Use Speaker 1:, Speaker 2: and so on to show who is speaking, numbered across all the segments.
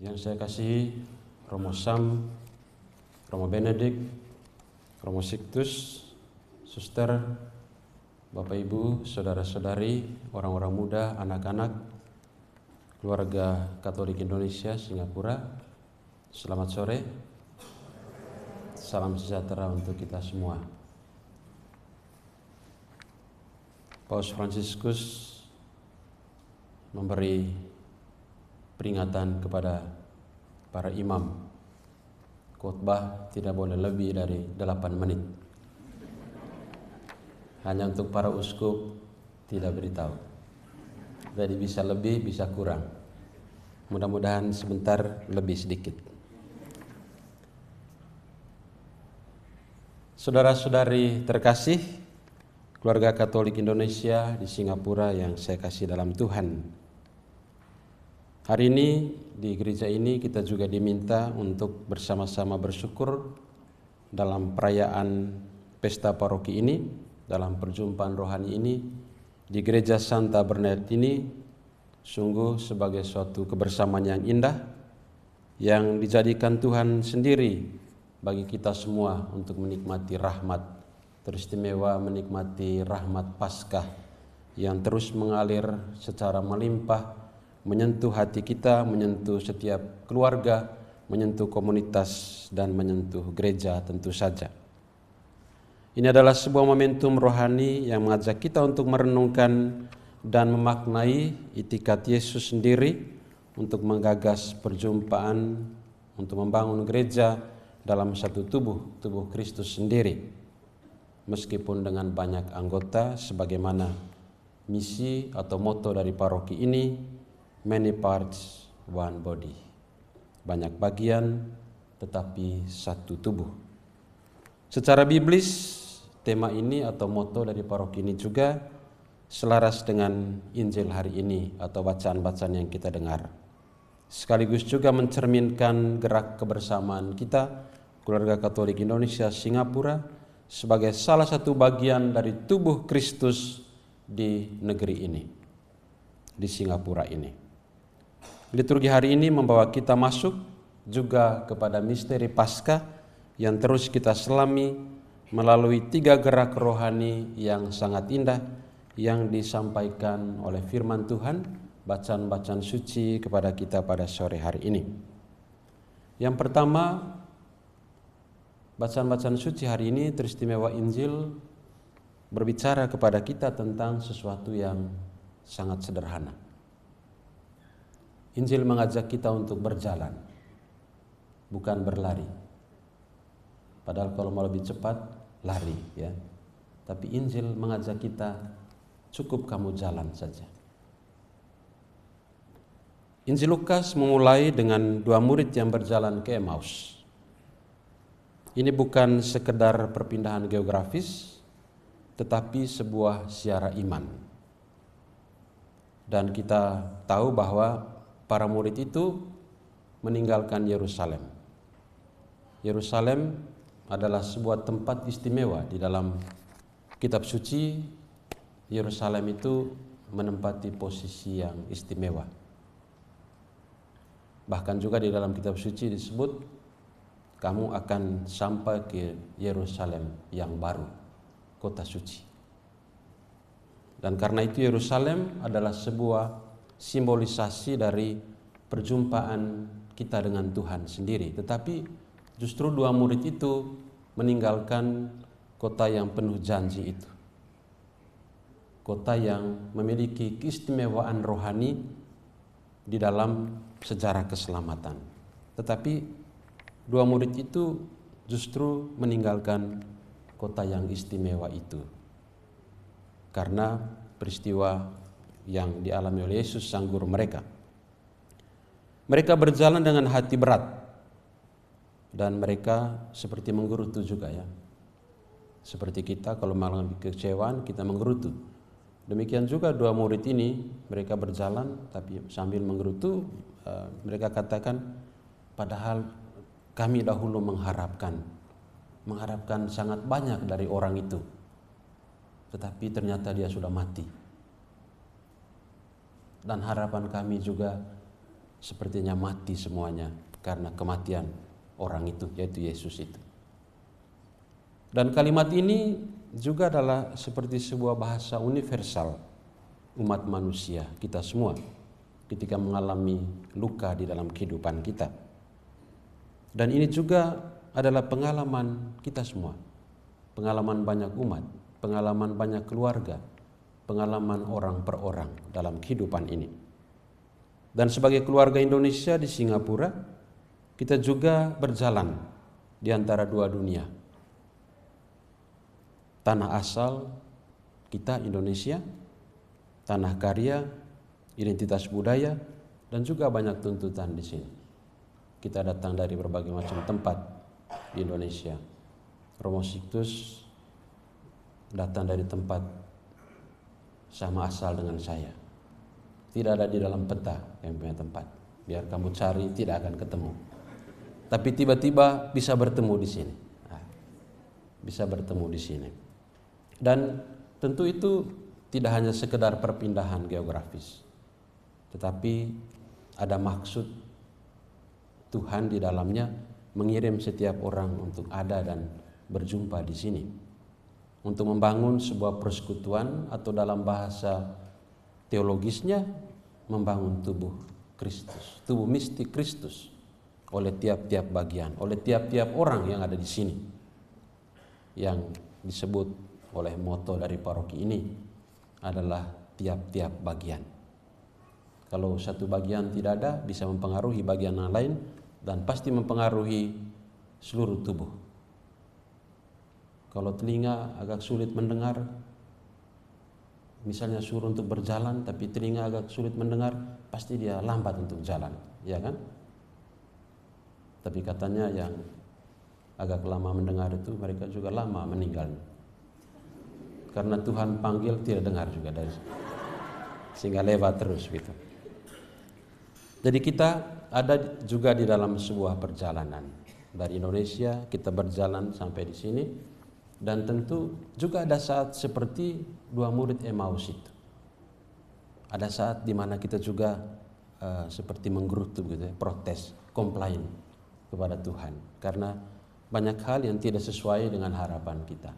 Speaker 1: Yang saya kasihi Romo Sam, Romo Benedict, Romo Sictus, Suster, Bapak Ibu, Saudara-saudari, orang-orang muda, anak-anak, keluarga Katolik Indonesia Singapura, selamat sore. Salam sejahtera untuk kita semua. Paus Fransiskus memberi peringatan kepada para imam, khotbah tidak boleh lebih dari 8 menit. Hanya untuk para uskup tidak beritahu. Jadi bisa lebih, bisa kurang. Mudah-mudahan sebentar lebih sedikit. Saudara-saudari terkasih, keluarga Katolik Indonesia di Singapura yang saya kasih dalam Tuhan. Hari ini di gereja ini kita juga diminta untuk bersama-sama bersyukur dalam perayaan pesta paroki ini, dalam perjumpaan rohani ini di gereja Santa Bernadette ini, sungguh sebagai suatu kebersamaan yang indah yang dijadikan Tuhan sendiri bagi kita semua untuk menikmati rahmat teristimewa, menikmati rahmat Paskah yang terus mengalir secara melimpah, menyentuh hati kita, menyentuh setiap keluarga, menyentuh komunitas, dan menyentuh gereja tentu saja. Ini adalah sebuah momentum rohani yang mengajak kita untuk merenungkan dan memaknai itikat Yesus sendiri untuk menggagas perjumpaan, untuk membangun gereja dalam satu tubuh Kristus sendiri. Meskipun dengan banyak anggota, sebagaimana misi atau moto dari paroki ini, many parts, one body. Banyak bagian, tetapi satu tubuh. Secara biblis, tema ini atau moto dari paroki ini juga selaras dengan Injil hari ini atau bacaan-bacaan yang kita dengar. Sekaligus juga mencerminkan gerak kebersamaan kita, keluarga Katolik Indonesia Singapura, sebagai salah satu bagian dari tubuh Kristus di negeri ini, di Singapura ini. Liturgi hari ini membawa kita masuk juga kepada misteri Paskah yang terus kita selami melalui 3 gerak rohani yang sangat indah yang disampaikan oleh firman Tuhan, bacaan-bacaan suci kepada kita pada sore hari ini. Yang pertama, bacaan-bacaan suci hari ini teristimewa Injil berbicara kepada kita tentang sesuatu yang sangat sederhana. Injil mengajak kita untuk berjalan, bukan berlari. Padahal kalau mau lebih cepat, lari ya. Tapi Injil mengajak kita, cukup kamu jalan saja. Injil Lukas memulai dengan 2 murid yang berjalan ke Emmaus. Ini bukan sekedar perpindahan geografis, tetapi sebuah siara iman. Dan kita tahu bahwa para murid itu meninggalkan Yerusalem. Yerusalem adalah sebuah tempat istimewa di dalam kitab suci. Yerusalem itu menempati posisi yang istimewa. Bahkan juga di dalam kitab suci disebut, kamu akan sampai ke Yerusalem yang baru, kota suci. Dan karena itu Yerusalem adalah sebuah simbolisasi dari perjumpaan kita dengan Tuhan sendiri. Tetapi justru 2 murid itu meninggalkan kota yang penuh janji itu. Kota yang memiliki keistimewaan rohani di dalam sejarah keselamatan. Tetapi 2 murid itu justru meninggalkan kota yang istimewa itu karena peristiwa yang dialami oleh Yesus sang guru mereka. Mereka berjalan dengan hati berat dan mereka seperti menggerutu juga ya. Seperti kita kalau mengalami kekecewaan, kita menggerutu. Demikian juga 2 murid ini, mereka berjalan tapi sambil menggerutu. Mereka katakan, padahal kami dahulu mengharapkan sangat banyak dari orang itu, tetapi ternyata dia sudah mati. Dan harapan kami juga sepertinya mati semuanya karena kematian orang itu, yaitu Yesus itu. Dan kalimat ini juga adalah seperti sebuah bahasa universal umat manusia, kita semua, ketika mengalami luka di dalam kehidupan kita. Dan ini juga adalah pengalaman kita semua, pengalaman banyak umat, pengalaman banyak keluarga, pengalaman orang per orang dalam kehidupan ini. Dan sebagai keluarga Indonesia di Singapura, kita juga berjalan di antara dua dunia. Tanah asal kita Indonesia, tanah karya, identitas budaya, dan juga banyak tuntutan di sini. Kita datang dari berbagai macam tempat di Indonesia. Romo Sixtus datang dari tempat sama asal dengan saya. Tidak ada di dalam peta yang punya tempat. Biar kamu cari, tidak akan ketemu. Tapi tiba-tiba bisa bertemu di sini. Bisa bertemu di sini. Dan tentu itu tidak hanya sekedar perpindahan geografis, tetapi ada maksud Tuhan di dalamnya mengirim setiap orang untuk ada dan berjumpa di sini, untuk membangun sebuah persekutuan, atau dalam bahasa teologisnya membangun tubuh Kristus, tubuh mistik Kristus, oleh tiap-tiap bagian, oleh tiap-tiap orang yang ada di sini, yang disebut oleh moto dari paroki ini adalah tiap-tiap bagian. Kalau satu bagian tidak ada, bisa mempengaruhi bagian yang lain dan pasti mempengaruhi seluruh tubuh. Kalau telinga agak sulit mendengar, misalnya suruh untuk berjalan tapi telinga agak sulit mendengar, pasti dia lambat untuk jalan, ya kan? Tapi katanya yang agak lama mendengar itu mereka juga lama meninggal. Karena Tuhan panggil tidak dengar juga dari sehingga lewat terus gitu. Jadi kita ada juga di dalam sebuah perjalanan. Dari Indonesia kita berjalan sampai di sini, dan tentu juga ada saat seperti dua murid Emmaus itu. Ada saat di mana kita juga seperti menggerutu gitu ya, protes, komplain kepada Tuhan karena banyak hal yang tidak sesuai dengan harapan kita.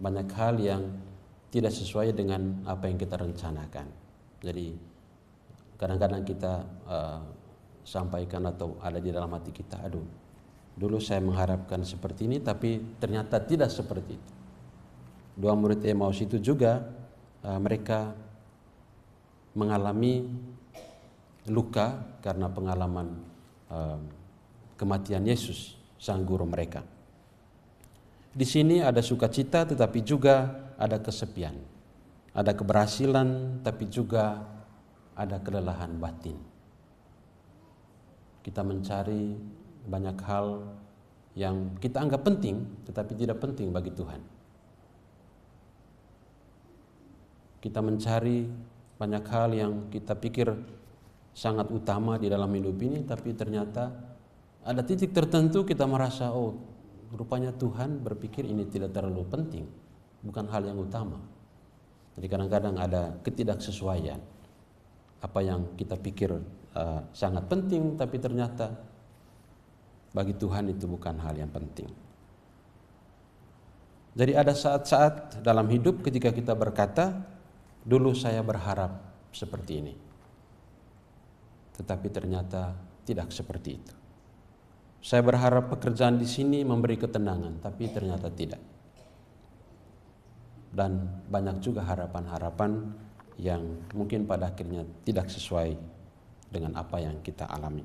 Speaker 1: Banyak hal yang tidak sesuai dengan apa yang kita rencanakan. Jadi kadang-kadang kita sampaikan atau ada di dalam hati kita, aduh, dulu saya mengharapkan seperti ini tapi ternyata tidak seperti itu. Dua murid Emmaus itu juga mereka mengalami luka karena pengalaman kematian Yesus, sang guru mereka. Di sini ada sukacita tetapi juga ada kesepian. Ada keberhasilan tapi juga ada kelelahan batin. Kita mencari banyak hal yang kita anggap penting tetapi tidak penting bagi Tuhan. Kita mencari banyak hal yang kita pikir sangat utama di dalam hidup ini, tapi ternyata ada titik tertentu kita merasa, oh, rupanya Tuhan berpikir ini tidak terlalu penting, bukan hal yang utama. Jadi kadang-kadang ada ketidaksesuaian. Apa yang kita pikir sangat penting, tapi ternyata bagi Tuhan itu bukan hal yang penting. Jadi ada saat-saat dalam hidup ketika kita berkata, dulu saya berharap seperti ini, tetapi ternyata tidak seperti itu. Saya berharap pekerjaan di sini memberi ketenangan, tapi ternyata tidak. Dan banyak juga harapan-harapan yang mungkin pada akhirnya tidak sesuai dengan apa yang kita alami.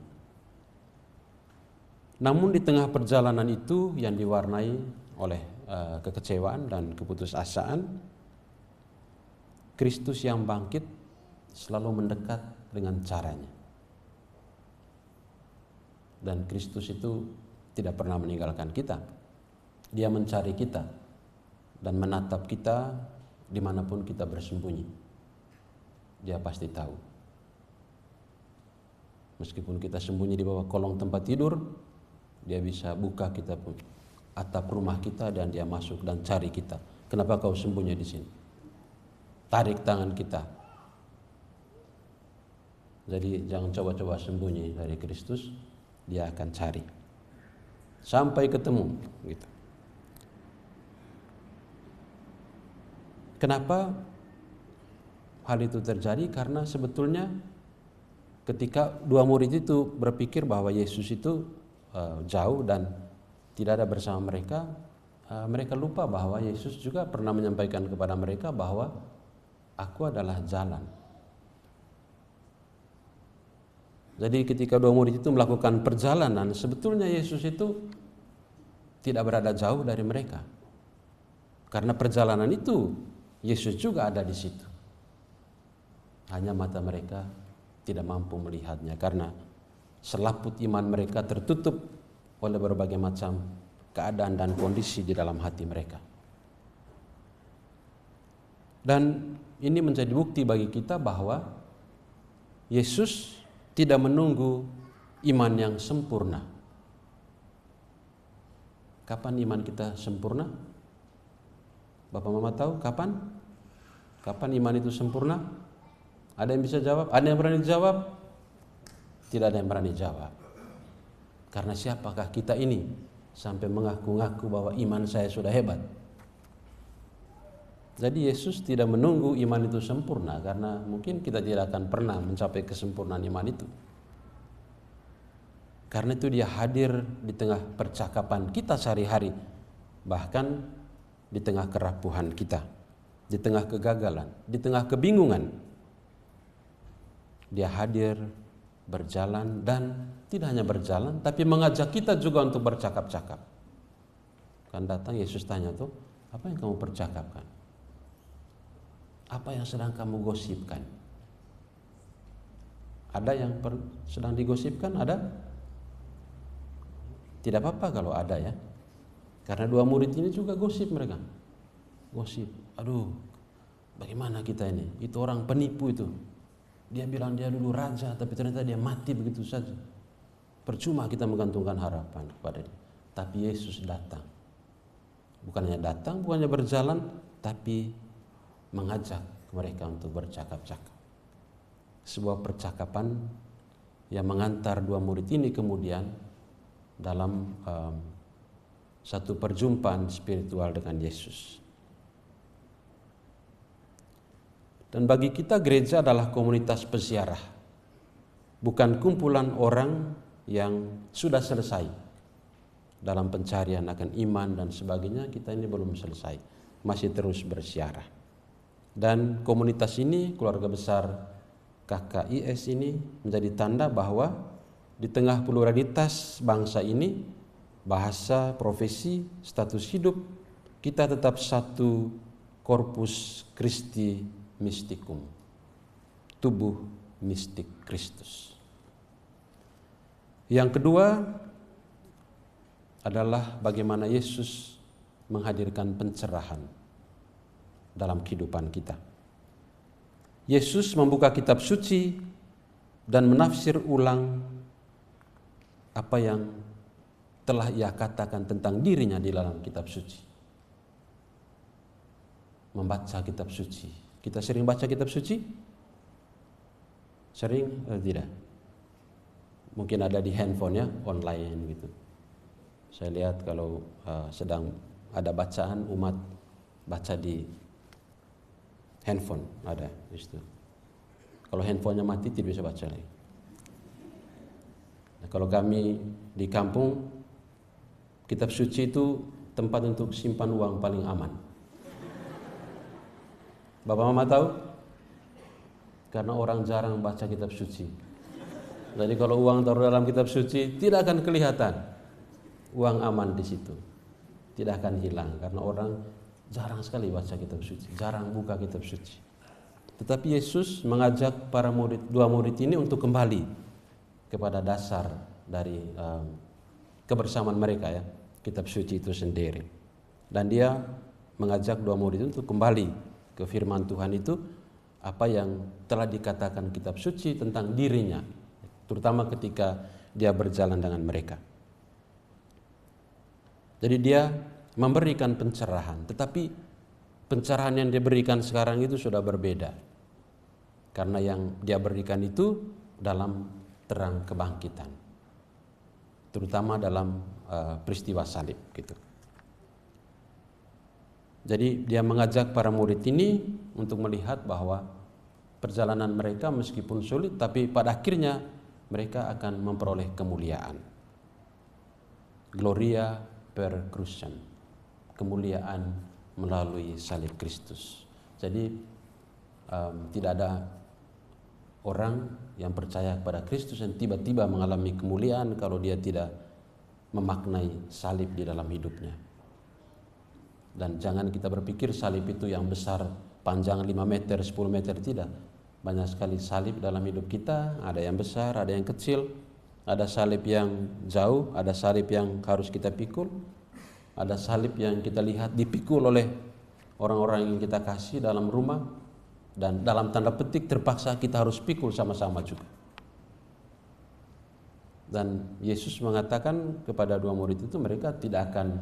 Speaker 1: Namun di tengah perjalanan itu yang diwarnai oleh kekecewaan dan keputusasaan, Kristus yang bangkit selalu mendekat dengan caranya. Dan Kristus itu tidak pernah meninggalkan kita. Dia mencari kita dan menatap kita dimanapun kita bersembunyi. Dia pasti tahu. Meskipun kita sembunyi di bawah kolong tempat tidur, dia bisa buka kita pun atap rumah kita dan dia masuk dan cari kita. Kenapa kau sembunyi di sini? Tarik tangan kita. Jadi jangan coba-coba sembunyi dari Kristus, dia akan cari sampai ketemu gitu. Kenapa hal itu terjadi? Karena sebetulnya ketika dua murid itu berpikir bahwa Yesus itu jauh dan tidak ada bersama mereka, mereka lupa bahwa Yesus juga pernah menyampaikan kepada mereka bahwa aku adalah jalan. Jadi ketika dua murid itu melakukan perjalanan, sebetulnya Yesus itu tidak berada jauh dari mereka. Karena perjalanan itu Yesus juga ada di situ. Hanya mata mereka tidak mampu melihatnya karena selaput iman mereka tertutup oleh berbagai macam keadaan dan kondisi di dalam hati mereka. Dan ini menjadi bukti bagi kita bahwa Yesus tidak menunggu iman yang sempurna. Kapan iman kita sempurna? Bapak Mama tahu kapan? Kapan iman itu sempurna? Ada yang bisa jawab? Ada yang berani jawab? Tidak ada yang berani jawab. Karena siapakah kita ini sampai mengaku-ngaku bahwa iman saya sudah hebat? Jadi Yesus tidak menunggu iman itu sempurna karena mungkin kita tidak akan pernah mencapai kesempurnaan iman itu. Karena itu dia hadir di tengah percakapan kita sehari-hari, bahkan di tengah kerapuhan kita, di tengah kegagalan, di tengah kebingungan. Dia hadir, berjalan, dan tidak hanya berjalan tapi mengajak kita juga untuk bercakap-cakap. Kan datang Yesus tanya tuh, apa yang kamu percakapkan? Apa yang sedang kamu gosipkan? Ada yang sedang digosipkan? Ada? Tidak apa-apa kalau ada ya. Karena dua murid ini juga gosip mereka. Gosip. Aduh, bagaimana kita ini? Itu orang penipu itu. Dia bilang dia dulu raja, tapi ternyata dia mati begitu saja. Percuma kita menggantungkan harapan kepada dia. Tapi Yesus datang. Bukannya datang, bukannya berjalan, tapi mengajak mereka untuk bercakap-cakap. Sebuah percakapan yang mengantar dua murid ini kemudian dalam satu perjumpaan spiritual dengan Yesus. Dan bagi kita gereja adalah komunitas peziarah, bukan kumpulan orang yang sudah selesai dalam pencarian akan iman dan sebagainya. Kita ini belum selesai, masih terus berziarah. Dan komunitas ini, keluarga besar KKIS ini menjadi tanda bahwa di tengah pluralitas bangsa ini, bahasa, profesi, status hidup, kita tetap satu Corpus Christi Mysticum, tubuh mistik Kristus. Yang kedua adalah bagaimana Yesus menghadirkan pencerahan dalam kehidupan kita. Yesus membuka kitab suci dan menafsir ulang apa yang telah ia katakan tentang dirinya di dalam kitab suci. Membaca kitab suci. Kita sering baca kitab suci? Sering? Tidak. Mungkin ada di handphone ya, online gitu. Saya lihat kalau sedang ada bacaan umat baca di handphone ada di situ. Kalau handphonenya mati tidak bisa baca lagi. Nah, kalau kami di kampung, kitab suci itu tempat untuk simpan uang paling aman. Bapak Mama tahu? Karena orang jarang baca kitab suci. Jadi kalau uang taruh dalam kitab suci tidak akan kelihatan. Uang aman di situ. Tidak akan hilang karena orang jarang sekali baca kitab suci, jarang buka kitab suci. Tetapi Yesus mengajak para dua murid ini untuk kembali kepada dasar dari kebersamaan mereka ya, kitab suci itu sendiri. Dan dia mengajak dua murid itu untuk kembali ke firman Tuhan itu, apa yang telah dikatakan kitab suci tentang dirinya, terutama ketika dia berjalan dengan mereka. Jadi dia memberikan pencerahan, tetapi pencerahan yang dia berikan sekarang itu sudah berbeda. Karena yang dia berikan itu dalam terang kebangkitan, terutama dalam peristiwa salib gitu. Jadi dia mengajak para murid ini untuk melihat bahwa perjalanan mereka meskipun sulit, tapi pada akhirnya mereka akan memperoleh kemuliaan. Gloria per crucem, kemuliaan melalui salib Kristus. Jadi tidak ada orang yang percaya kepada Kristus yang tiba-tiba mengalami kemuliaan kalau dia tidak memaknai salib di dalam hidupnya. Dan jangan kita berpikir salib itu yang besar, panjang 5 meter, 10 meter, tidak. Banyak sekali salib dalam hidup kita, ada yang besar, ada yang kecil, ada salib yang jauh, ada salib yang harus kita pikul, ada salib yang kita lihat dipikul oleh orang-orang yang kita kasih dalam rumah, dan dalam tanda petik terpaksa kita harus pikul sama-sama juga. Dan Yesus mengatakan kepada dua murid itu mereka tidak akan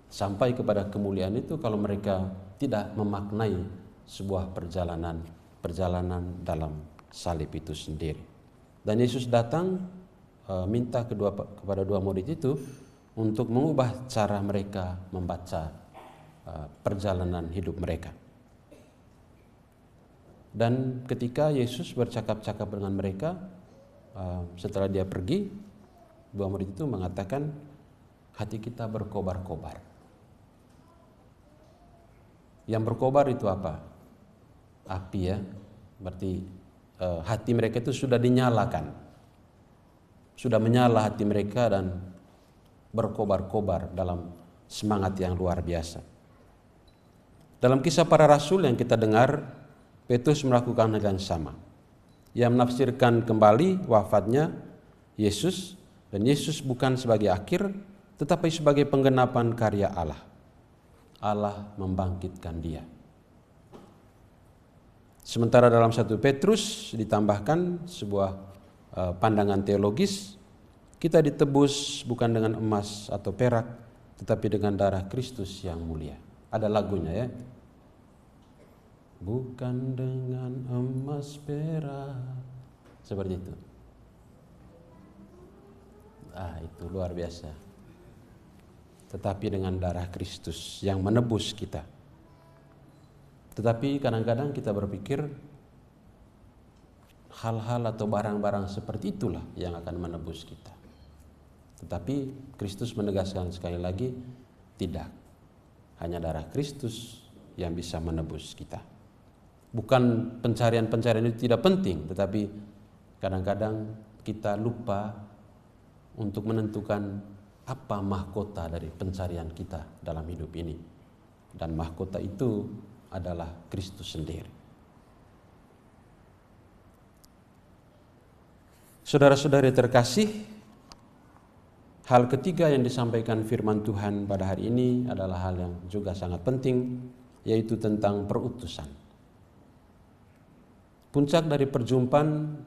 Speaker 1: sampai kepada kemuliaan itu kalau mereka tidak memaknai sebuah perjalanan dalam salib itu sendiri. Dan Yesus datang minta kepada dua murid itu untuk mengubah cara mereka membaca perjalanan hidup mereka. Dan ketika Yesus bercakap-cakap dengan mereka, setelah dia pergi, dua murid itu mengatakan hati kita berkobar-kobar. Yang berkobar itu apa? Api ya. Berarti hati mereka itu sudah dinyalakan. Sudah menyala hati mereka dan berkobar-kobar dalam semangat yang luar biasa. Dalam kisah para rasul yang kita dengar, Petrus melakukan hal yang sama. Ia menafsirkan kembali wafatnya Yesus, dan Yesus bukan sebagai akhir tetapi sebagai penggenapan karya Allah. Allah membangkitkan dia. Sementara dalam 1 Petrus ditambahkan sebuah pandangan teologis, kita ditebus bukan dengan emas atau perak, tetapi dengan darah Kristus yang mulia. Ada lagunya ya. Bukan dengan emas perak, seperti itu. Itu luar biasa. Tetapi dengan darah Kristus yang menebus kita. Tetapi kadang-kadang kita berpikir hal-hal atau barang-barang seperti itulah yang akan menebus kita. Tetapi Kristus menegaskan sekali lagi, tidak. Hanya darah Kristus yang bisa menebus kita. Bukan pencarian-pencarian itu tidak penting, tetapi kadang-kadang kita lupa untuk menentukan apa mahkota dari pencarian kita dalam hidup ini. Dan mahkota itu adalah Kristus sendiri. Saudara-saudari terkasih, hal ketiga yang disampaikan firman Tuhan pada hari ini adalah hal yang juga sangat penting, yaitu tentang perutusan. Puncak dari perjumpaan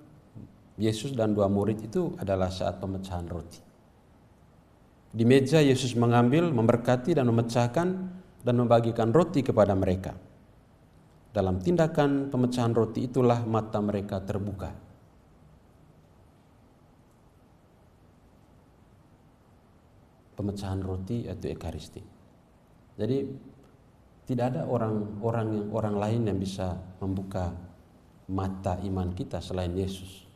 Speaker 1: Yesus dan dua murid itu adalah saat pemecahan roti. Di meja Yesus mengambil, memberkati dan memecahkan dan membagikan roti kepada mereka. Dalam tindakan pemecahan roti itulah mata mereka terbuka. Pemecahan roti yaitu Ekaristi. Jadi tidak ada orang lain yang bisa membuka mata iman kita selain Yesus.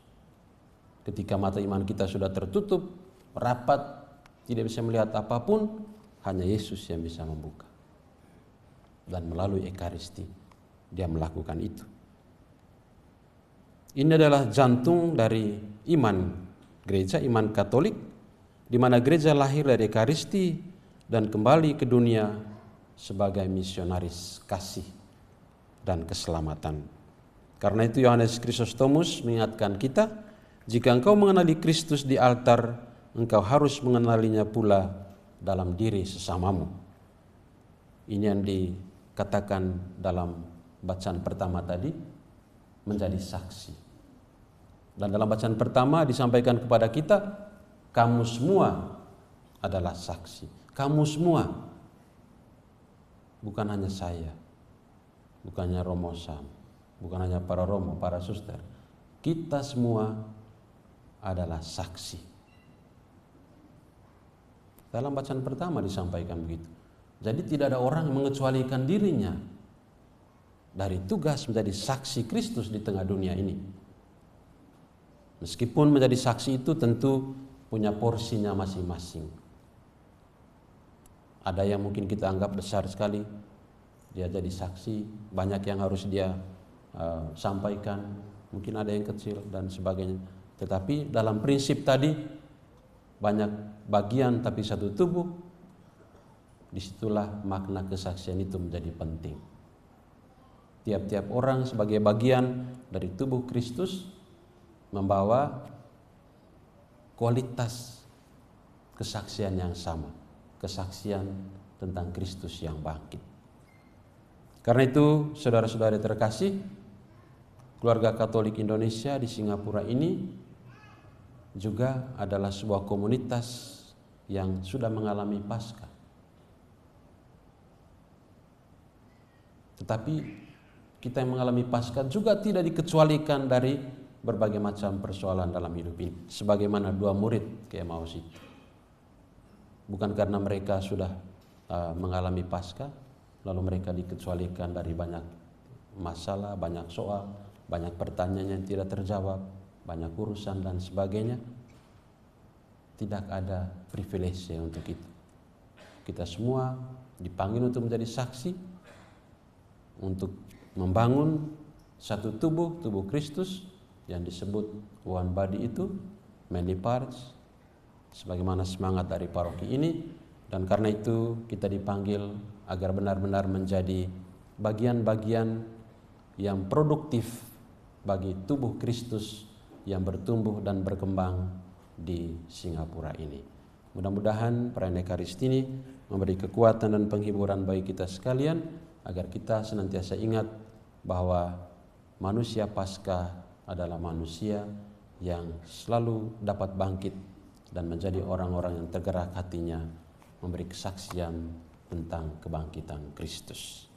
Speaker 1: Ketika mata iman kita sudah tertutup, rapat, tidak bisa melihat apapun, hanya Yesus yang bisa membuka. Dan melalui Ekaristi dia melakukan itu. Ini adalah jantung dari iman gereja, iman Katolik, di mana gereja lahir dari Ekaristi dan kembali ke dunia sebagai misionaris kasih dan keselamatan. Karena itu Yohanes Chrysostomus mengingatkan kita, jika engkau mengenali Kristus di altar, engkau harus mengenalinya pula dalam diri sesamamu. Ini yang dikatakan dalam bacaan pertama tadi, menjadi saksi. Dan dalam bacaan pertama disampaikan kepada kita, kamu semua adalah saksi. Kamu semua, bukan hanya saya, bukan hanya Romo Sam, bukan hanya para Romo, para suster. kita semua adalah saksi. Dalam bacaan pertama disampaikan begitu. Jadi tidak ada orang yang mengecualikan dirinya dari tugas menjadi saksi Kristus di tengah dunia ini. Meskipun menjadi saksi itu tentu punya porsinya masing-masing. Ada yang mungkin kita anggap besar sekali, dia jadi saksi, banyak yang harus dia sampaikan, mungkin ada yang kecil dan sebagainya. Tetapi dalam prinsip tadi, banyak bagian tapi satu tubuh, disitulah makna kesaksian itu menjadi penting. Tiap-tiap orang sebagai bagian dari tubuh Kristus membawa kualitas kesaksian yang sama, kesaksian tentang Kristus yang bangkit. Karena itu, saudara-saudara terkasih, keluarga Katolik Indonesia di Singapura ini juga adalah sebuah komunitas yang sudah mengalami Paskah. Tetapi kita yang mengalami Paskah juga tidak dikecualikan dari berbagai macam persoalan dalam hidup ini. Sebagaimana dua murid ke Emmaus itu. Bukan karena mereka sudah mengalami Paskah, lalu mereka dikecualikan dari banyak masalah, banyak soal, banyak pertanyaan yang tidak terjawab, banyak urusan dan sebagainya. Tidak ada privilege untuk itu. Kita semua dipanggil untuk menjadi saksi, untuk membangun satu tubuh Kristus yang disebut one body itu, many parts, sebagaimana semangat dari paroki ini. Dan karena itu kita dipanggil agar benar-benar menjadi bagian-bagian yang produktif bagi tubuh Kristus yang bertumbuh dan berkembang di Singapura ini. Mudah-mudahan perayaan Ekaristi ini memberi kekuatan dan penghiburan bagi kita sekalian, agar kita senantiasa ingat bahwa manusia Paskah adalah manusia yang selalu dapat bangkit dan menjadi orang-orang yang tergerak hatinya memberi kesaksian tentang kebangkitan Kristus.